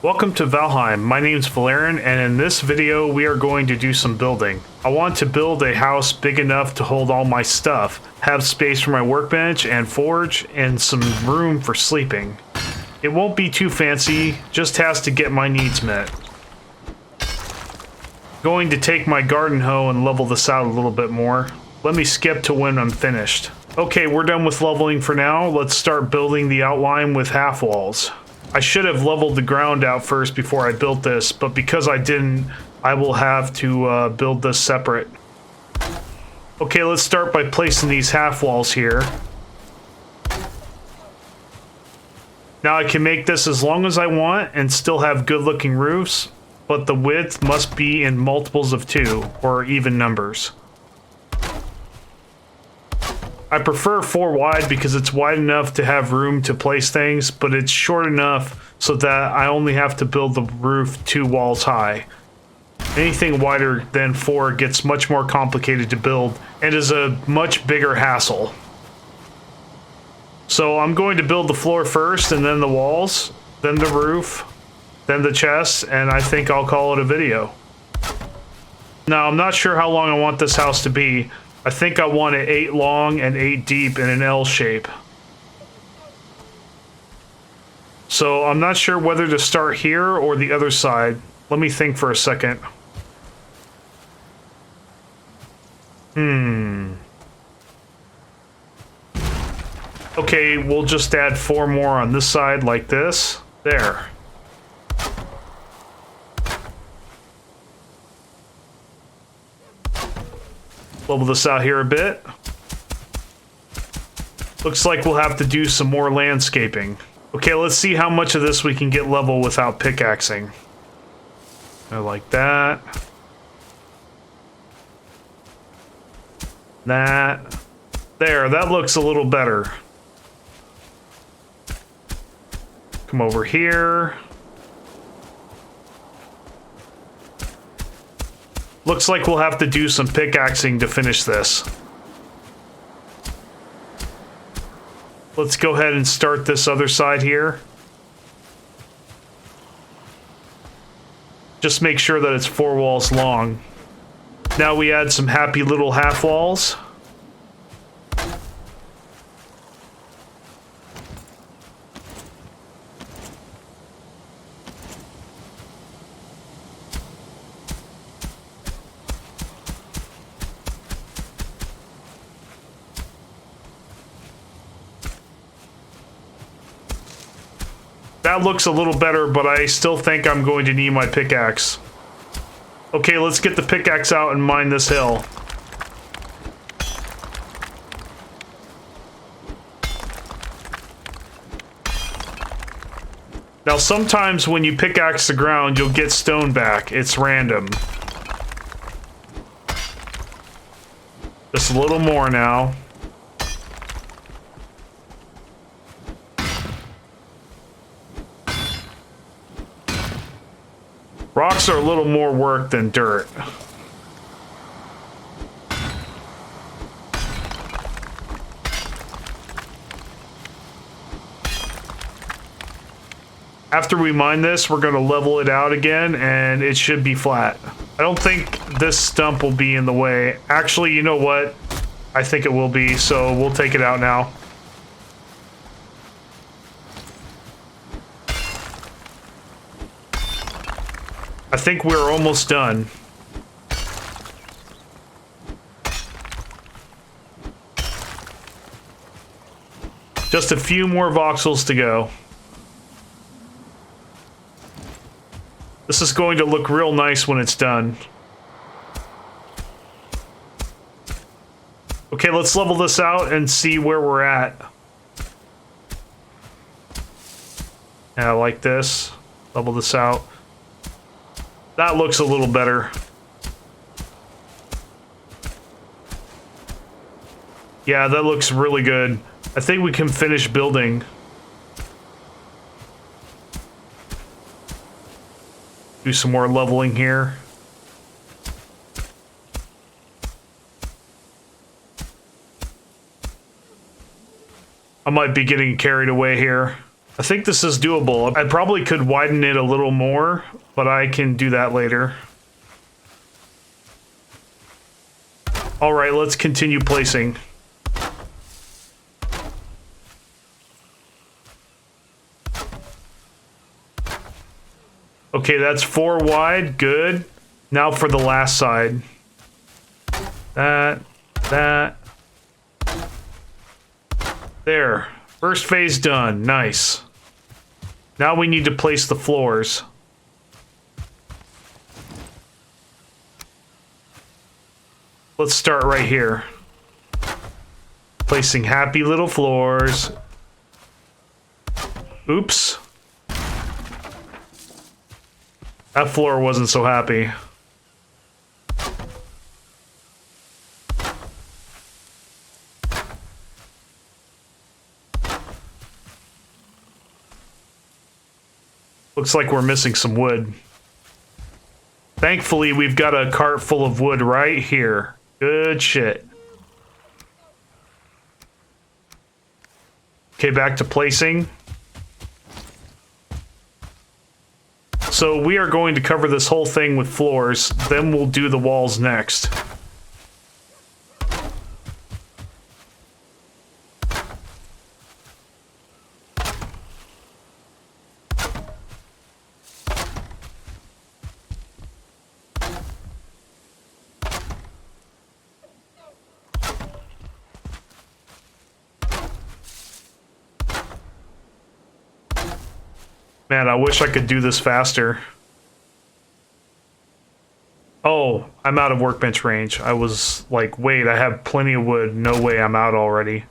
Welcome to Valheim. My name's Valerian, and in this video we are going to do some building. I want to build a house big enough to hold all my stuff, have space for my workbench and forge, and some room for sleeping. It won't be too fancy, just has to get my needs met. Going to take my garden hoe and level this out a little bit more. Let me skip to when I'm finished. Okay, we're done with leveling for now. Let's start building the outline with half walls. I should have leveled the ground out first before I built this, but because I didn't, I will have to build this separate. Okay, let's start by placing these half walls here. Now I can make this as long as I want and still have good looking roofs, but the width must be in multiples of 2 or even numbers. I prefer 4 wide because it's wide enough to have room to place things, but it's short enough so that I only have to build the roof 2 walls high. Anything wider than 4 gets much more complicated to build and is a much bigger hassle. So I'm going to build the floor first and then the walls, then the roof, then the chests, and I think I'll call it a video. Now I'm not sure how long I want this house to be. I think I want it 8 long and 8 deep in an L shape. So I'm not sure whether to start here or the other side. Let me think for a second. Okay, we'll just add 4 more on this side like this. There. Level this out here a bit. Looks like we'll have to do some more landscaping. Okay, let's see how much of this we can get level without pickaxing. I like that. That. There, that looks a little better. Come over here. Looks like we'll have to do some pickaxing to finish this. Let's go ahead and start this other side here. Just make sure that it's 4 walls long. Now we add some happy little half walls. That looks a little better, but I still think I'm going to need my pickaxe. Okay, let's get the pickaxe out and mine this hill. Now sometimes when you pickaxe the ground, you'll get stone back. It's random. Just a little more now. Rocks are a little more work than dirt. After we mine this, we're going to level it out again, and it should be flat. I don't think this stump will be in the way. Actually, you know what? I think it will be, so we'll take it out now. I think we're almost done. Just a few more voxels to go. This is going to look real nice when it's done. Okay, let's level this out and see where we're at. Yeah, like this. Level this out. That looks a little better. Yeah, that looks really good. I think we can finish building. Do some more leveling here. I might be getting carried away here. I think this is doable. I probably could widen it a little more, but I can do that later. All right, let's continue placing. Okay, that's 4 wide, good. Now for the last side. That. There, first phase done, nice. Now we need to place the floors. Let's start right here. Placing happy little floors. Oops. That floor wasn't so happy. Looks like we're missing some wood. Thankfully, we've got a cart full of wood right here. Good shit. Okay, back to placing. So we are going to cover this whole thing with floors, then we'll do the walls next. Man, I wish I could do this faster. Oh, I'm out of workbench range. I was like, wait, I have plenty of wood. No way, I'm out already.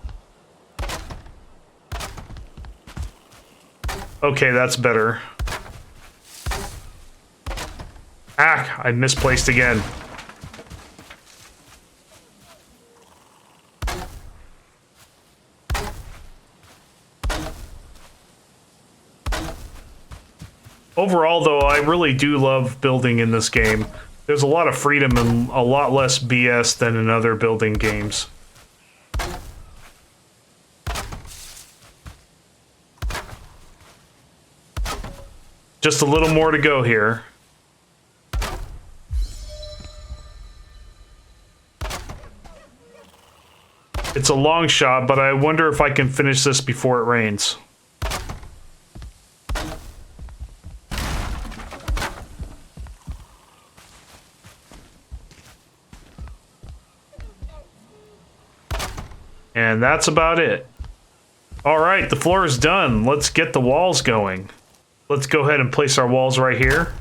Okay, that's better. Ah, I misplaced again. Overall, though, I really do love building in this game. There's a lot of freedom and a lot less BS than in other building games. Just a little more to go here. It's a long shot, but I wonder if I can finish this before it rains. And that's about it. All right, the floor is done. Let's get the walls going. Let's go ahead and place our walls right here.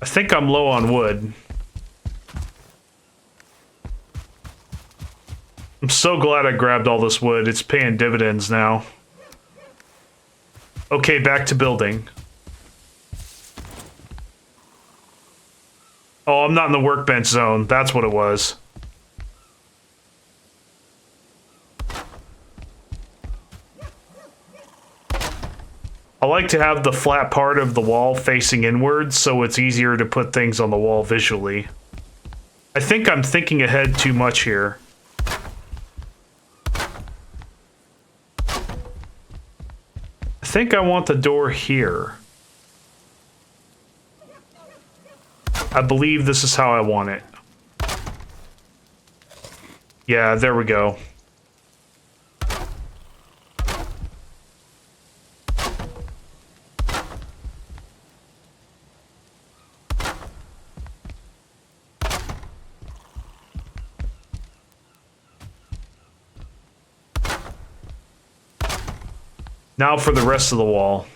I think I'm low on wood. I'm so glad I grabbed all this wood. It's paying dividends now. Okay, back to building. Oh, I'm not in the workbench zone. That's what it was. I like to have the flat part of the wall facing inwards so it's easier to put things on the wall visually. I think I'm thinking ahead too much here. I think I want the door here. I believe this is how I want it. Yeah, there we go. Now for the rest of the wall.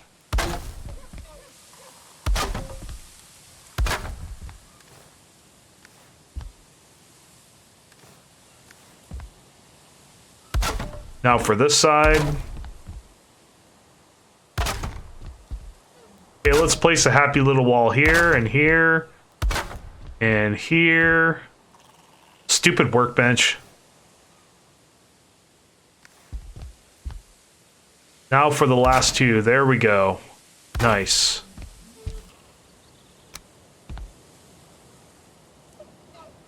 Now for this side. Okay, let's place a happy little wall here and here and here. Stupid workbench. Now for the last two. There we go. Nice.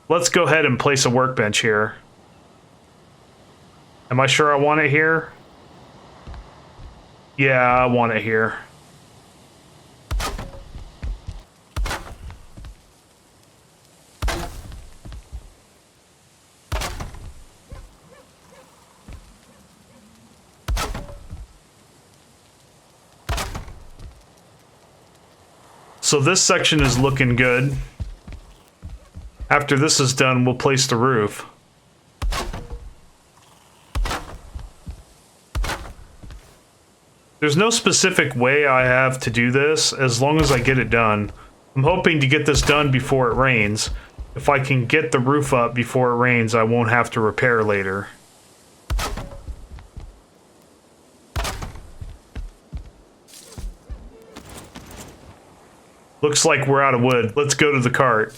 Let's go ahead and place a workbench here. Am I sure I want it here? Yeah, I want it here. So this section is looking good. After this is done, we'll place the roof. There's no specific way I have to do this, as long as I get it done. I'm hoping to get this done before it rains. If I can get the roof up before it rains, I won't have to repair later. Looks like we're out of wood. Let's go to the cart.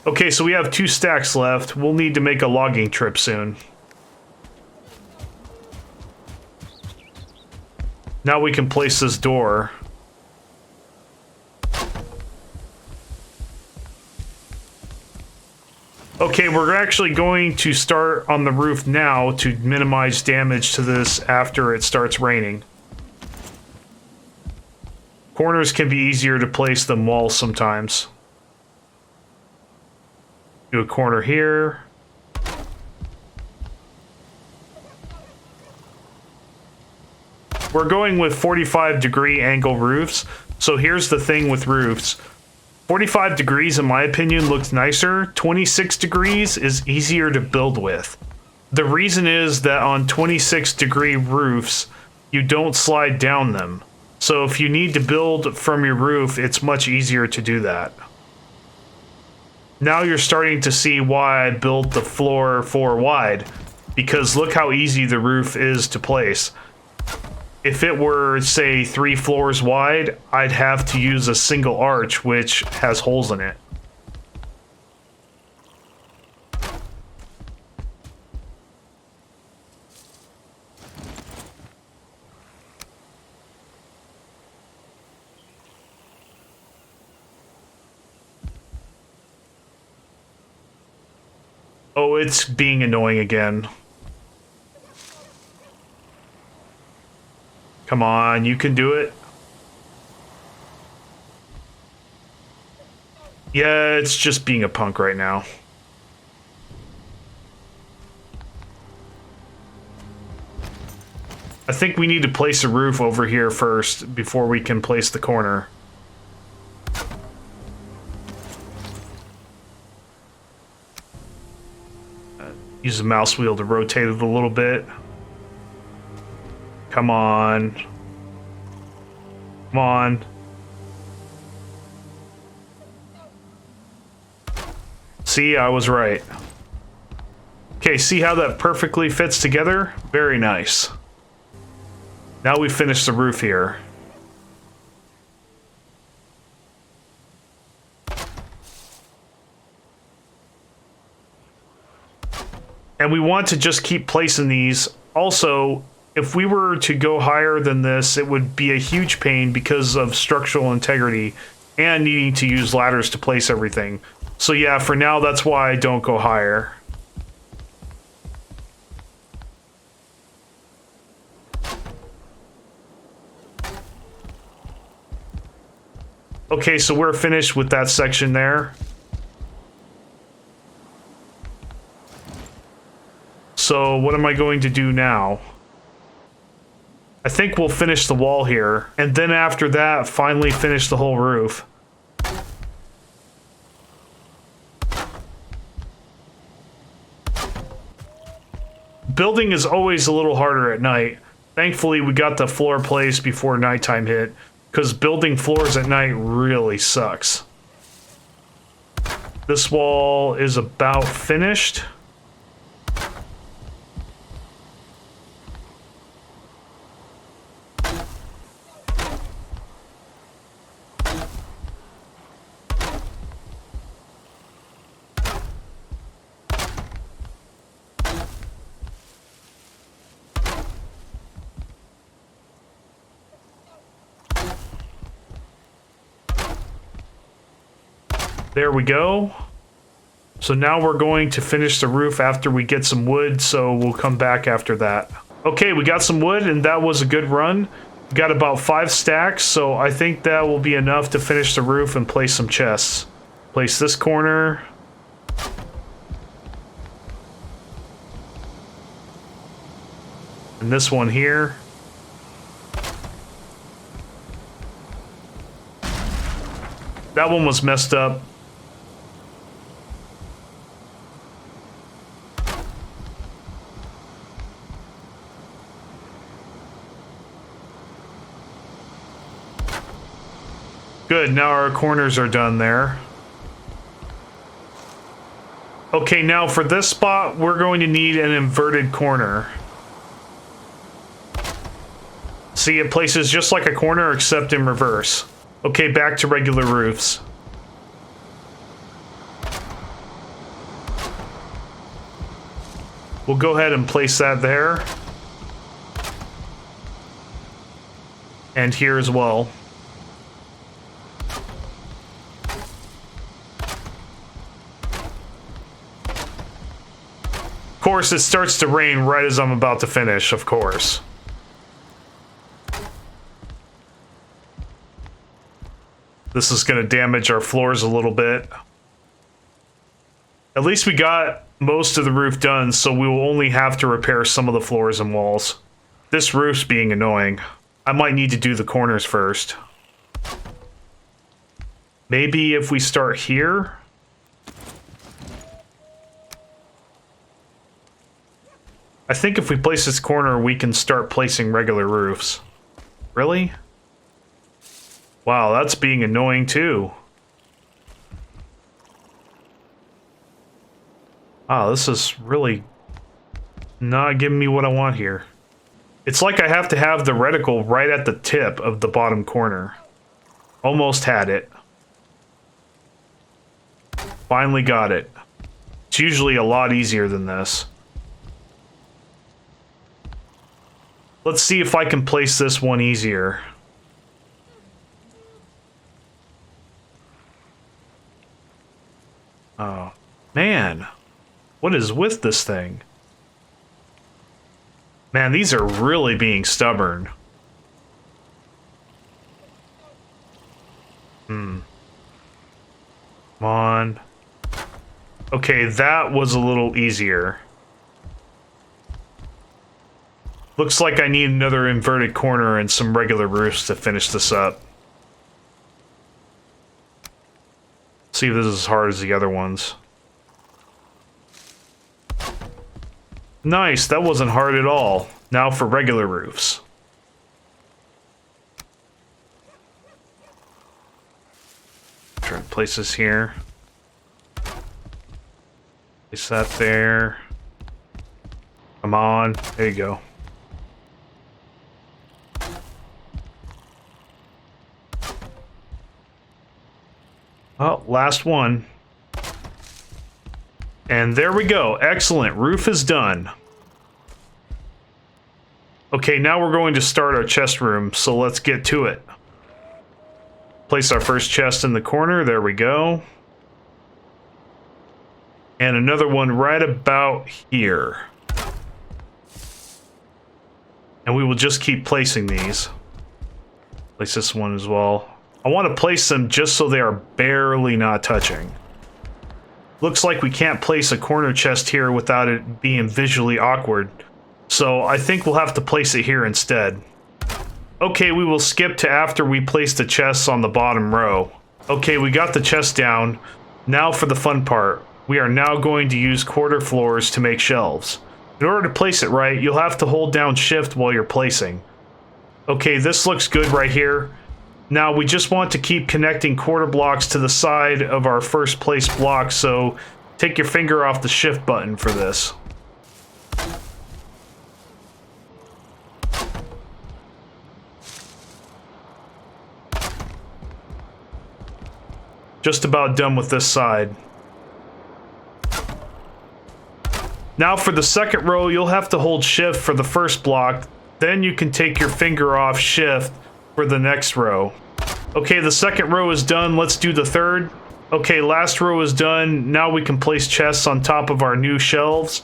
Okay, so we have 2 stacks left. We'll need to make a logging trip soon. Now we can place this door. Okay, we're actually going to start on the roof now to minimize damage to this after it starts raining. Corners can be easier to place than walls sometimes. Do a corner here. We're going with 45-degree angle roofs. So here's the thing with roofs. 45 degrees, in my opinion, looks nicer. 26 degrees is easier to build with. The reason is that on 26-degree roofs, you don't slide down them. So if you need to build from your roof, it's much easier to do that. Now you're starting to see why I built the floor 4 wide, because look how easy the roof is to place. If it were, say, 3 floors wide, I'd have to use a single arch, which has holes in it. Oh, it's being annoying again. Come on, you can do it. Yeah, it's just being a punk right now. I think we need to place a roof over here first before we can place the corner. Use the mouse wheel to rotate it a little bit. Come on. Come on. See, I was right. Okay, see how that perfectly fits together? Very nice. Now we finish the roof here. And we want to just keep placing these. Also, if we were to go higher than this, it would be a huge pain because of structural integrity and needing to use ladders to place everything. So yeah, for now, that's why I don't go higher. Okay, so we're finished with that section there. So what am I going to do now? I think we'll finish the wall here, and then after that, finally finish the whole roof. Building is always a little harder at night. Thankfully, we got the floor placed before nighttime hit, because building floors at night really sucks. This wall is about finished. There we go. So now we're going to finish the roof after we get some wood, so we'll come back after that. Okay, we got some wood, and that was a good run. We got about 5 stacks, so I think that will be enough to finish the roof and place some chests. Place this corner. And this one here. That one was messed up. Good, now our corners are done there. Okay, now for this spot, we're going to need an inverted corner. See, it places just like a corner except in reverse. Okay, back to regular roofs. We'll go ahead and place that there. And here as well. Of course, it starts to rain right as I'm about to finish, of course. This is going to damage our floors a little bit. At least we got most of the roof done, so we will only have to repair some of the floors and walls. This roof's being annoying. I might need to do the corners first. Maybe if we start here? I think if we place this corner, we can start placing regular roofs. Really? Wow, that's being annoying too. Wow, this is really not giving me what I want here. It's like I have to have the reticle right at the tip of the bottom corner. Almost had it. Finally got it. It's usually a lot easier than this. Let's see if I can place this one easier. Oh, man. What is with this thing? Man, these are really being stubborn. Come on. Okay, that was a little easier. Looks like I need another inverted corner and some regular roofs to finish this up. See if this is as hard as the other ones. Nice, that wasn't hard at all. Now for regular roofs. Try to place this here. Place that there. Come on, there you go. Oh, last one. And there we go. Excellent. Roof is done. Okay, now we're going to start our chest room, so let's get to it. Place our first chest in the corner. There we go. And another one right about here. And we will just keep placing these. Place this one as well. I want to place them just so they are barely not touching. Looks like we can't place a corner chest here without it being visually awkward. So I think we'll have to place it here instead. Okay, we will skip to after we place the chests on the bottom row. Okay, we got the chest down. Now for the fun part. We are now going to use quarter floors to make shelves. In order to place it right, you'll have to hold down shift while you're placing. Okay, this looks good right here. Now we just want to keep connecting quarter blocks to the side of our first place block, so take your finger off the shift button for this. Just about done with this side. Now for the second row, you'll have to hold shift for the first block, then you can take your finger off shift for the next row. Okay, the second row is done. Let's do the third. Okay, last row is done. Now we can place chests on top of our new shelves.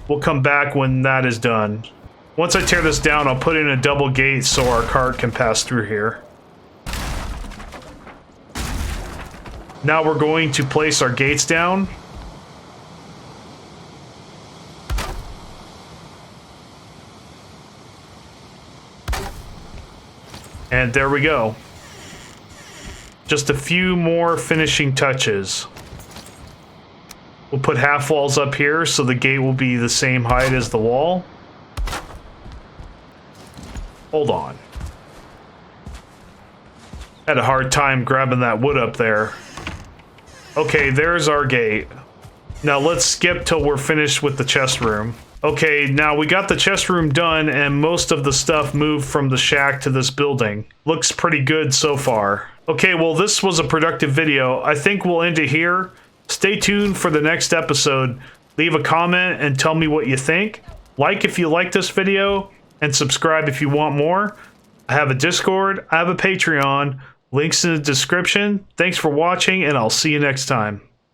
We'll come back when that is done. Once I tear this down, I'll put in a double gate so our cart can pass through here. Now we're going to place our gates down. And there we go. Just a few more finishing touches. We'll put half walls up here so the gate will be the same height as the wall. Hold on. Had a hard time grabbing that wood up there. Okay, there's our gate. Now let's skip till we're finished with the chest room. Okay, now we got the chest room done and most of the stuff moved from the shack to this building. Looks pretty good so far. Okay, well this was a productive video. I think we'll end it here. Stay tuned for the next episode. Leave a comment and tell me what you think. Like if you like this video and subscribe if you want more. I have a Discord, I have a Patreon. Links in the description. Thanks for watching and I'll see you next time.